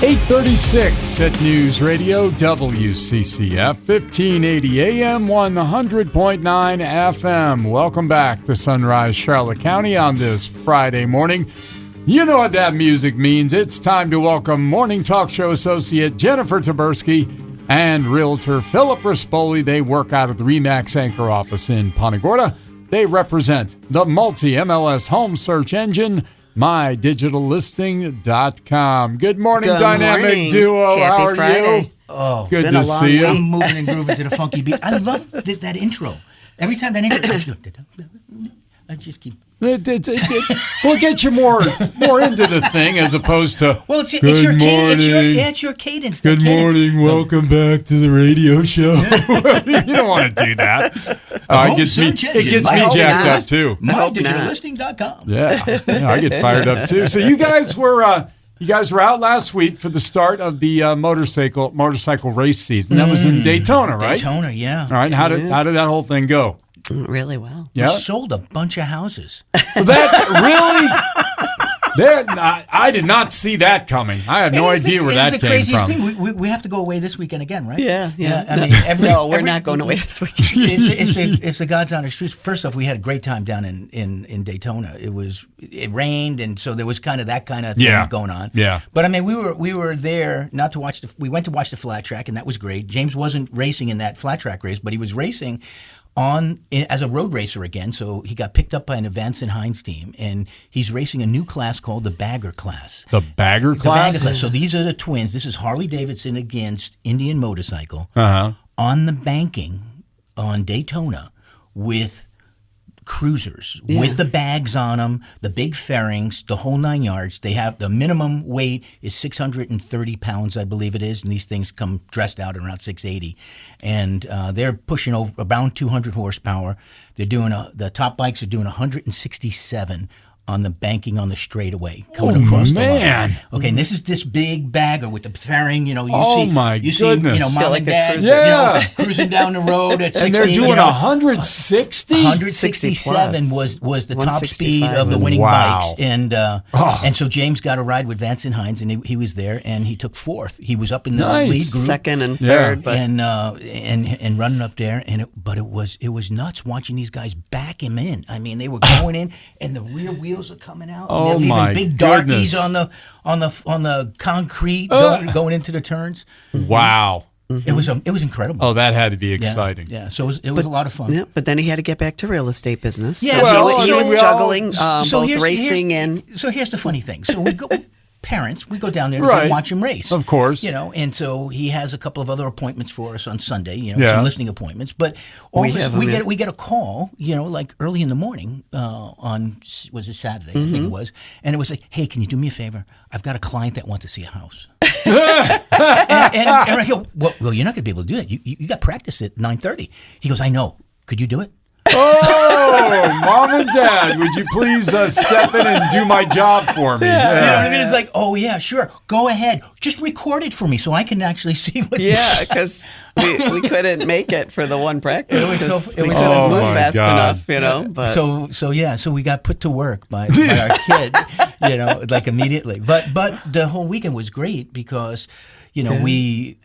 8:36 at News Radio WCCF 1580 AM 100.9 FM. Welcome back to Sunrise Charlotte County on this Friday morning. You know what that music means. It's time to welcome morning talk show associate Jennifer Taberski and realtor Philip Rispoli. They work out of the RE/MAX Anchor office in Punta Gorda. They represent the multi-MLS home search engine, MyDigitalListing.com. Good morning, Dynamic morning. Duo. Happy How are Friday. you? Oh, Good been to a long see you. I'm moving and grooving to the funky beat. I love that intro. Every time that intro, I just keep. We'll get you more into the thing as opposed to. Well, it's Good your morning. it's your cadence. the Good cadence. morning. Welcome back to the radio show. You don't want to do that. It gets me I hope jacked not. up too. hope not. MyDigitalListing.com. Yeah, I get fired up too. So you guys were out last week for the start of the motorcycle race season. That was in Daytona, right? Daytona, yeah. All right. How did that whole thing go? Really well. We Yeah. sold a bunch of houses. That really. I did not see that coming. I have no idea where that It's the came craziest from. thing. We have to go away this weekend again, right? Yeah. I mean, No, we're not going away this week. It's the God's honest truth. First off, we had a great time down in Daytona. It rained, and so there was kind of that kind of thing going on. Yeah. But I mean, we were there not to watch we went to watch the flat track, and that was great. James wasn't racing in that flat track race, but he was racing as a road racer again. So he got picked up by an Events and Hines team, and he's racing a new class called the Bagger class. The Bagger The Bagger class? class. So these are the twins. This is Harley Davidson against Indian Motorcycle Uh-huh. on the banking on Daytona with cruisers with the bags on them, the big fairings, the whole 9 yards. They have the minimum weight is 630 pounds, I believe it is, and these things come dressed out around 680, and they're pushing over around 200 horsepower. They're doing the top bikes are doing 167 on the banking on the straightaway coming across the man. line. Okay, and this is this big bagger with the fairing. You My see, goodness. mom Feel like and a dad, cruiser. Yeah. cruising down the road at 60. And they're doing you know, 160? 167 was the top speed of the winning Wow. bikes, and so James got a ride with Vance and Hines, and he was there, and he took fourth. He was up in the Nice. lead group, Second and Yeah. third, but and running up there, but it was nuts watching these guys back him in. I mean, they were going in, and the rear wheels are coming out. Oh, and they're leaving my big goodness. darkies on the concrete going into the turns. Wow. It was incredible. Oh, that had to be Yeah. exciting. Yeah, so it was a lot of fun. yeah, but then he had to get back to real estate business. Yeah, so well, he was we all- juggling So both here's- racing and So here's the funny thing. So we go, parents, we go down there to Right. go watch him race. Of course. You know, and so he has a couple of other appointments for us on Sunday, Yeah. some listening appointments. But all We of us- have 'em, yeah. we get a call, like early in the morning was it Saturday, I think it was. And it was like, hey, can you do me a favor? I've got a client that wants to see a house. and I go, well, you're not going to be able to do that. You got practice at 9:30. He goes, I know. Could you do it? Oh, Mom and Dad, would you please step in and do my job for me? You know what I mean? It's like, oh yeah, sure, go ahead. Just record it for me so I can actually see what. yeah, because we couldn't make it for the one practice. It was so- 'cause it we was couldn't so- move Oh, my fast God. enough, But So we got put to work by our kid, like immediately. But the whole weekend was great because. We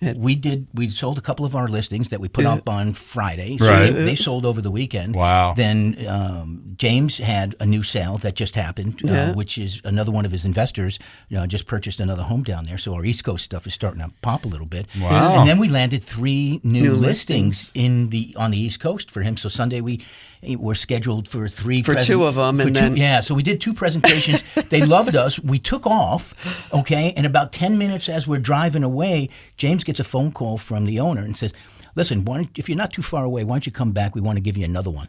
sold a couple of our listings that we put up on Friday. So Right. they sold over the weekend. Wow. Then James had a new sale that just happened, which is another one of his investors just purchased another home down there. So our East Coast stuff is starting to pop a little bit. Wow. And then we landed 3 new listings on the East Coast for him. So Sunday we're scheduled for 3 For 2 of them, and then so we did 2 presentations. They loved us. We took off, okay, and about 10 minutes as we're driving away, James gets a phone call from the owner and says, listen, if you're not too far away, why don't you come back? We want to give you another one.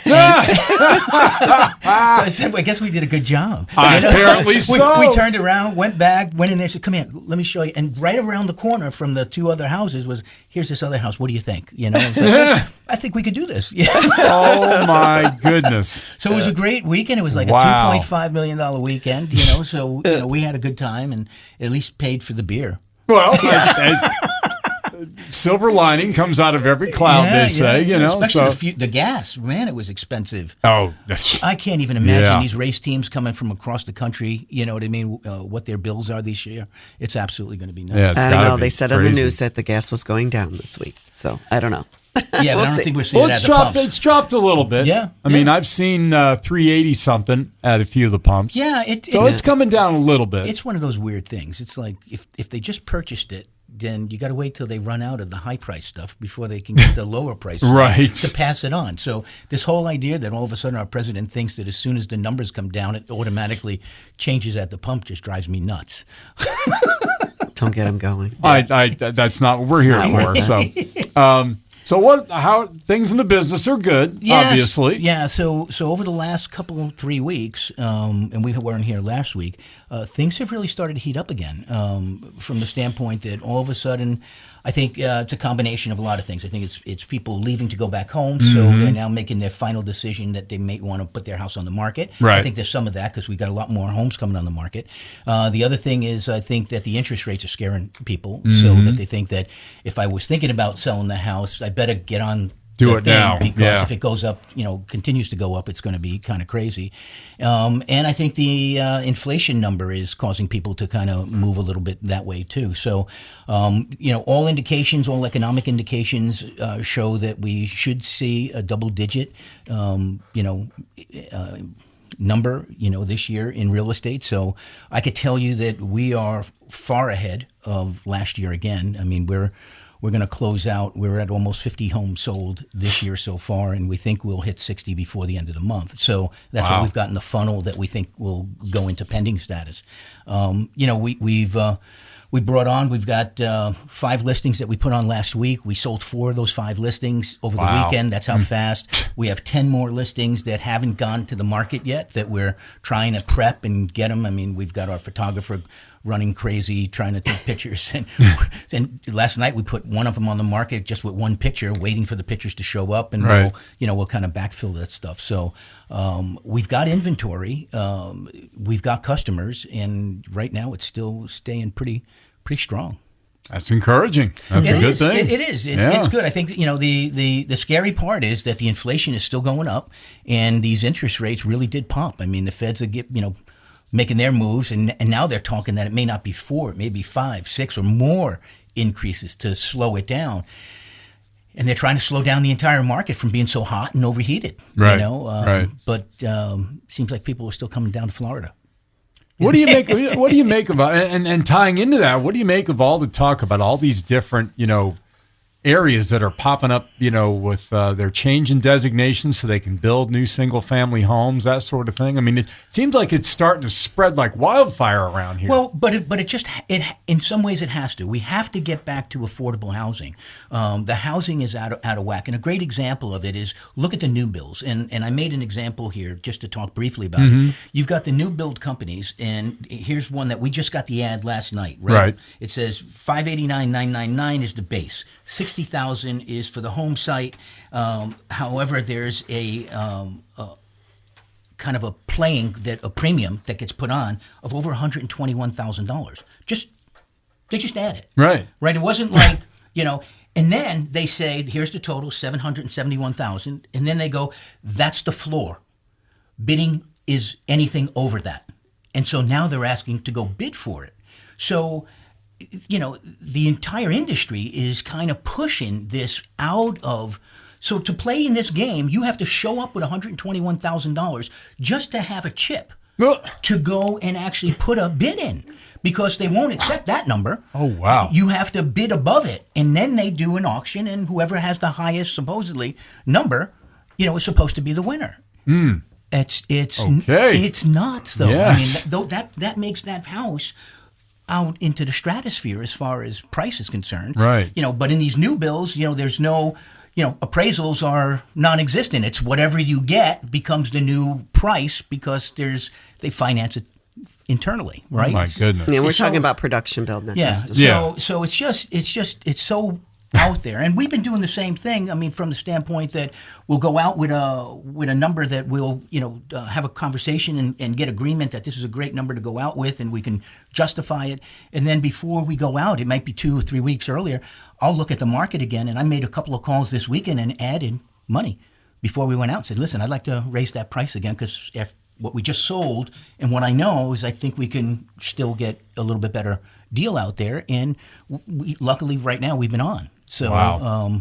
So I said, well, I guess we did a good job. Apparently so. We turned around, went back, went in there, said, come here, let me show you. And right around the corner from the 2 other houses was, here's this other house. What do you think? It was like, I think we could do this. Yeah. Oh, my goodness. So it was a great weekend. It was like Wow. a $2.5 million weekend, so we had a good time and at least paid for the beer. Well, silver lining comes out of every cloud, they say, you know. Especially the gas, man, it was expensive. Oh, I can't even imagine these race teams coming from across the country. You know what I mean? What their bills are this year. It's absolutely going to be nuts. Yeah, it's I gotta know. be They said crazy. on the news that the gas was going down this week. So I don't know. Yeah, but I don't see. think we're seeing Well, it it's at the dropped. pumps. It's dropped a little bit. Yeah, I mean, I've seen 380 something at a few of the pumps. Yeah, it's coming down a little bit. It's one of those weird things. It's like if they just purchased it, then you got to wait till they run out of the high price stuff before they can get the lower price stuff Right. to pass it on. So this whole idea that all of a sudden our president thinks that as soon as the numbers come down, it automatically changes at the pump just drives me nuts. Don't get him going. That's not what we're here for. So what? How things in the business are good, Yes. obviously. Yeah. So over the last 3 weeks, and we weren't here last week, things have really started to heat up again. From the standpoint that all of a sudden, I think it's a combination of a lot of things. I think it's people leaving to go back home, so they're now making their final decision that they may want to put their house on the market. Right. I think there's some of that because we've got a lot more homes coming on the market. The other thing is I think that the interest rates are scaring people, so that they think that if I was thinking about selling the house, I better get on Do the it thing now. because Yeah. if it goes up, continues to go up, it's going to be kind of crazy. And I think the inflation number is causing people to kind of move a little bit that way too. So, all indications, all economic indications show that we should see a double-digit, number, this year in real estate. So I could tell you that we are far ahead of last year again. I mean, we're going to close out. We're at almost 50 homes sold this year so far, and we think we'll hit 60 before the end of the month. So that's Wow. what we've got in the funnel that we think will go into pending status. We've got 5 listings that we put on last week. We sold 4 of those 5 listings over the Wow. weekend. That's how fast. We have 10 more listings that haven't gone to the market yet that we're trying to prep and get them. I mean, we've got our photographer running crazy trying to take pictures. And last night we put one of them on the market just with one picture, waiting for the pictures to show up, and Right. we'll kind of backfill that stuff. So we've got inventory, we've got customers, and right now it's still staying pretty strong. That's encouraging. That's a good thing. It is. It's Yeah. good. I think the scary part is that the inflation is still going up, and these interest rates really did pump. I mean, the Feds are making their moves, and now they're talking that it may not be 4, it may be 5, 6, or more increases to slow it down. And they're trying to slow down the entire market from being so hot and overheated. Right. Right. But it seems like people are still coming down to Florida. What do you make? What do you make of and tying into that? What do you make of all the talk about all these different areas that are popping up? With their change in designations so they can build new single family homes, that sort of thing. I mean, it seems like it's starting to spread like wildfire around here. Well, but it in some ways it has to. We have to get back to affordable housing. The housing is out of whack, and a great example of it is look at the new builds. And I made an example here just to talk briefly about it. You've got the new build companies, and here's one that we just got the ad last night. Right. It says $589,999 is the base. $60,000 is for the home site. However, there's a kind of a premium that gets put on of over $121,000. They just add it. Right. It wasn't like, and then they say, here's the total, $771,000, and then they go, that's the floor. Bidding is anything over that. And so now they're asking to go bid for it. So, the entire industry is kind of pushing this out of. So to play in this game, you have to show up with $121,000 just to have a chip to go and actually put a bid in, because they won't accept that number. Oh, wow. You have to bid above it, and then they do an auction, and whoever has the highest supposedly number, is supposed to be the winner. It's Okay. It's nuts though. Yes. I mean, that makes that house out into the stratosphere as far as price is concerned. Right. But in these new bills, there's no, appraisals are non-existent. It's whatever you get becomes the new price because they finance it internally, right? Oh my goodness. Yeah, we're talking about production build, not Yeah. custom. Yeah. So it's so out there. And we've been doing the same thing. I mean, from the standpoint that we'll go out with a number that we'll, have a conversation and get agreement that this is a great number to go out with, and we can justify it. And then before we go out, it might be 2 or 3 weeks earlier, I'll look at the market again. And I made a couple of calls this weekend and added money before we went out and said, listen, I'd like to raise that price again, because what we just sold and what I know is I think we can still get a little bit better deal out there. And luckily right now we've been on. So wow.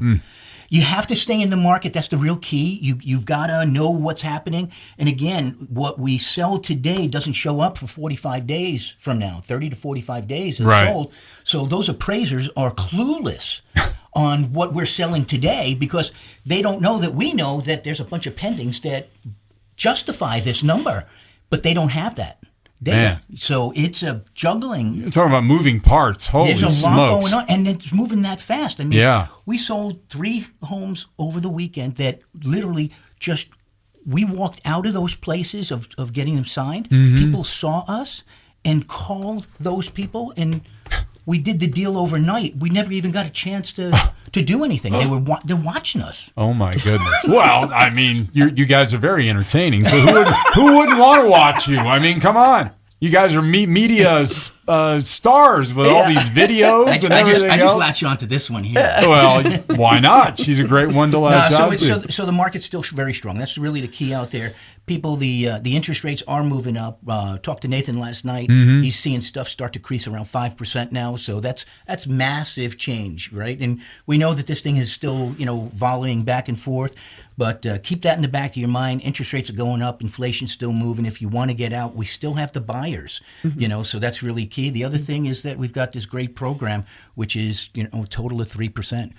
You have to stay in the market. That's the real key. You've got to know what's happening. And again, what we sell today doesn't show up for 45 days from now. 30 to 45 days is sold. So those appraisers are clueless on what we're selling today, because they don't know that we know that there's a bunch of pendings that justify this number, but they don't have that data. Man. So it's a juggling. You're talking about moving parts. Holy There's a smokes. lot going on, and it's moving that fast. I mean, Yeah. we sold 3 homes over the weekend that literally just, we walked out of those places of getting them signed. People saw us and called those people, and we did the deal overnight. We never even got a chance to do anything. They're watching us. Oh my goodness. Well, I mean, you guys are very entertaining. So who wouldn't want to watch you? I mean, come on. You guys are media stars with all these videos and everything I just else. latched onto this one here. Well, why not? She's a great one to latch on to. So the market's still very strong. That's really the key out there. People, the interest rates are moving up. Talked to Nathan last night. He's seeing stuff start to crease around 5% now. So that's massive change, right? And we know that this thing is still, volleying back and forth. But keep that in the back of your mind. Interest rates are going up. Inflation's still moving. If you want to get out, we still have the buyers, so that's really key. The other thing is that we've got this great program, which is, a total of 3%.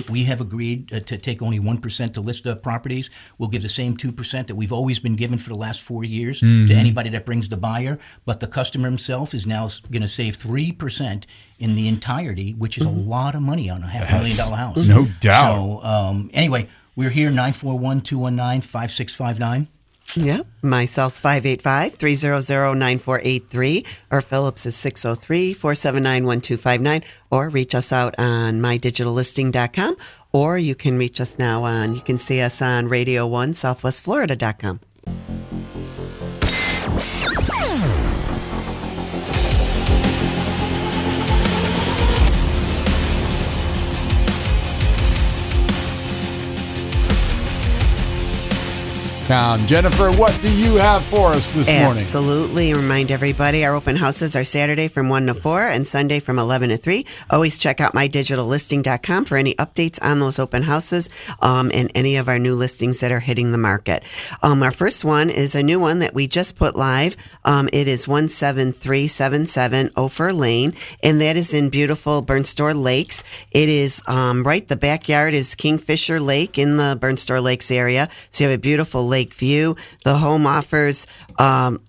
We have agreed to take only 1% to list the properties. We'll give the same 2% that we've always been given for the last 4 years to anybody that brings the buyer. But the customer himself is now going to save 3% in the entirety, which is a lot of money on a $500,000 house. No doubt. So anyway, we're here, 941-219-5659. Yeah. My cell's 585-300-9483, or Phillips is 603-479-1259, or reach us out on mydigitallisting.com, or you can reach us now you can see us on Radio 1 southwestflorida.com. Jennifer, what do you have for us this morning? Absolutely. Remind everybody, our open houses are Saturday from 1 to 4 and Sunday from 11 to 3. Always check out mydigitallisting.com for any updates on those open houses and any of our new listings that are hitting the market. Our first one is a new one that we just put live. It is 17377 Ophir Lane, and that is in beautiful Bernstore Lakes. It is the backyard is Kingfisher Lake in the Bernstore Lakes area. So you have a beautiful lake view. The home offers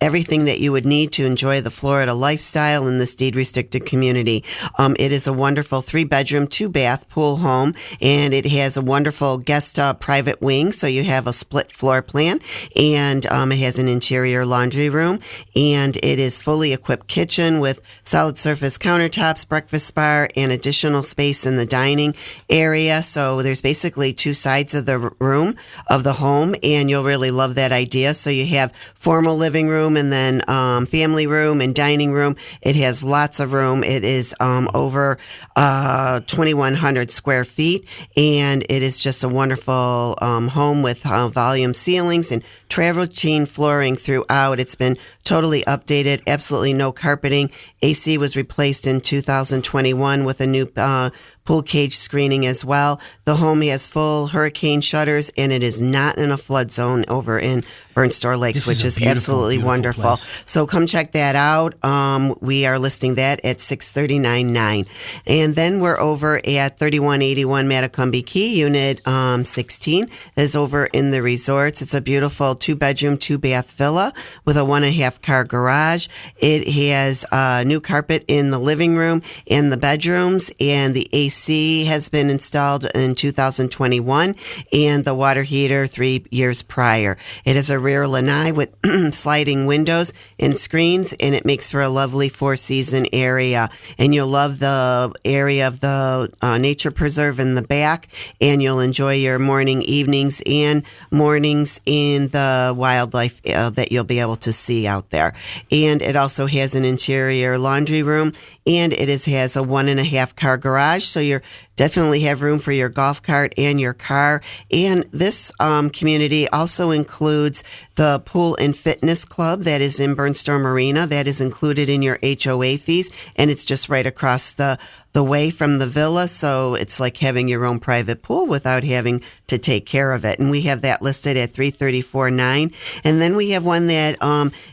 everything that you would need to enjoy the Florida lifestyle in this deed-restricted community. It is a wonderful 3-bedroom, 2-bath pool home, and it has a wonderful guest private wing, so you have a split floor plan, and it has an interior laundry room, and it is fully equipped kitchen with solid surface countertops, breakfast bar, and additional space in the dining area. So there's basically 2 sides of the room of the home, and you'll really love that idea. So you have formal living room and then family room and dining room. It has lots of room. It is over 2,100 square feet, and it is just a wonderful home with volume ceilings and travertine flooring throughout. It's been totally updated, absolutely no carpeting. AC was replaced in 2021 with a new pool cage screening as well. The home has full hurricane shutters, and it is not in a flood zone over in Bernstore Lakes, which is absolutely wonderful. Place. So come check that out. We are listing that at $639,900. And then we're over at 3181 Matacumby Key, Unit 16 is over in the resorts. It's a beautiful 2-bedroom, 2-bath villa with a 1.5-car garage. It has new carpet in the living room and the bedrooms, and the AC has been installed in 2021, and the water heater 3 years prior. It is a rear lanai with sliding windows and screens, and it makes for a lovely four-season area. And you'll love the area of the nature preserve in the back, and you'll enjoy your evenings and mornings in the wildlife that you'll be able to see out there. And it also has an interior laundry room, and it has a 1.5 car garage, so you're definitely have room for your golf cart and your car. And this community also includes the pool and fitness club that is in Burnstone Marina. That is included in your HOA fees, and it's just right across the way from the villa, so it's like having your own private pool without having to take care of it. And we have that listed at $334,900. And then we have one that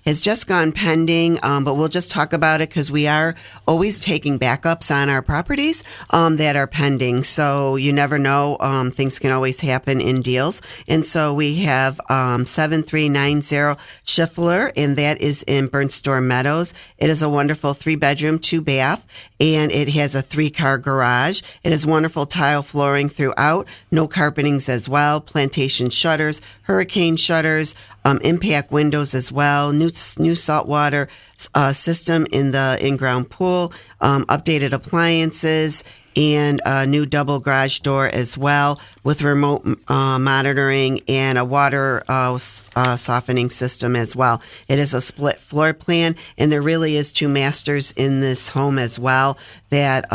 has just gone pending, but we'll just talk about it because we are always taking backups on our properties that are pending. So you never know; things can always happen in deals. And so we have 7390 Schiffler, and that is in Burnstone Meadows. It is a wonderful 3-bedroom, 2-bath, and it has a 3-car garage. It has wonderful tile flooring throughout, no carpetings as well, plantation shutters, hurricane shutters, impact windows as well, new saltwater system in the in-ground pool, updated appliances, and a new double garage door as well with remote monitoring and a water softening system as well. It is a split floor plan, and there really is 2 masters in this home as well. That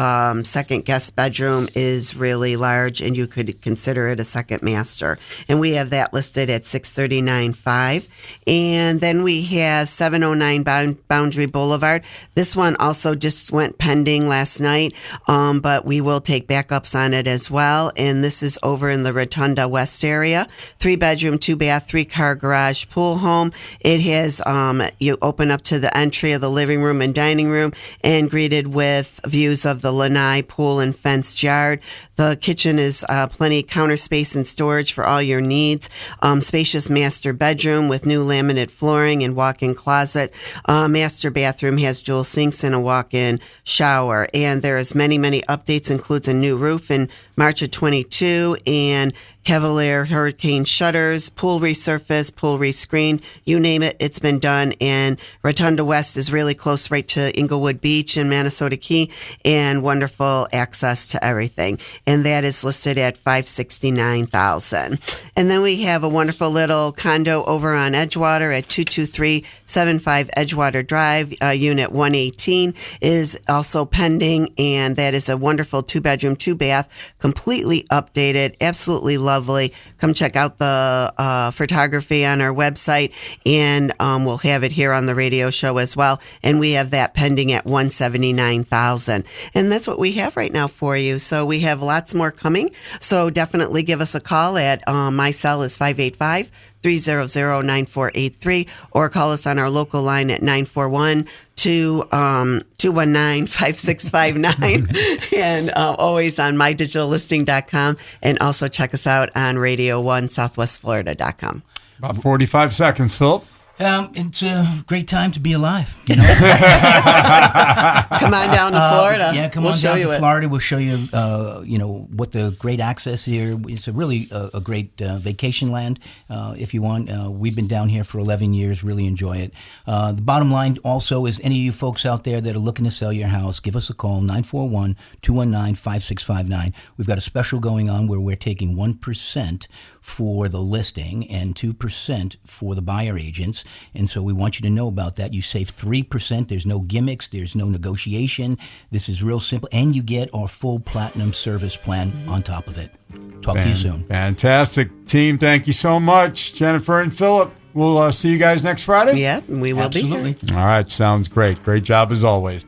second guest bedroom is really large, and you could consider it a second master. And we have that listed at $639,500. And then we have 709 Boundary Boulevard. This one also just went pending last night, but we will take backups on it as well. And this is over in the Rotunda West area. 3-bedroom, 2-bath, 3-car garage pool home. It has, you open up to the entry of the living room and dining room and greeted with views of the lanai pool and fenced yard. The kitchen is plenty counter space and storage for all your needs. Spacious master bedroom with new laminate flooring and walk-in closet. Master bathroom has dual sinks and a walk-in shower. And there is many updates, includes a new roof in March of 22 and Cavalier hurricane shutters, pool resurfaced, pool rescreened, you name it, it's been done. And Rotunda West is really close right to Inglewood Beach and Manasota Key, and wonderful access to everything. And that is listed at $569,000. And then we have a wonderful little condo over on Edgewater at 22375 Edgewater Drive. Unit 118 is also pending, and that is a wonderful 2-bedroom, 2-bath, completely updated, absolutely lovely. Come check out the photography on our website, and we'll have it here on the radio show as well. And we have that pending at $179,000. And that's what we have right now for you. So we have lots more coming. So definitely give us a call at my cell is 585-300-9483, or call us on our local line at 941-219-5659, and always on mydigitallisting.com, and also check us out on Radio 1 southwestflorida.com. About 45 seconds, Philip. It's a great time to be alive. You know? Come on down to Florida. Come on down to Florida. We'll show you, what the great access here. It's a really a great vacation land, if you want. We've been down here for 11 years. Really enjoy it. The bottom line also is any of you folks out there that are looking to sell your house, give us a call, 941-219-5659. We've got a special going on where we're taking 1% for the listing and 2% for the buyer agents. And so we want you to know about that. You save 3%. There's no gimmicks. There's no negotiation. This is real simple. And you get our full platinum service plan on top of it. Talk to you soon. Fantastic. Team, thank you so much. Jennifer and Philip, we'll see you guys next Friday. Yeah, we will be here. All right, sounds great. Great job as always.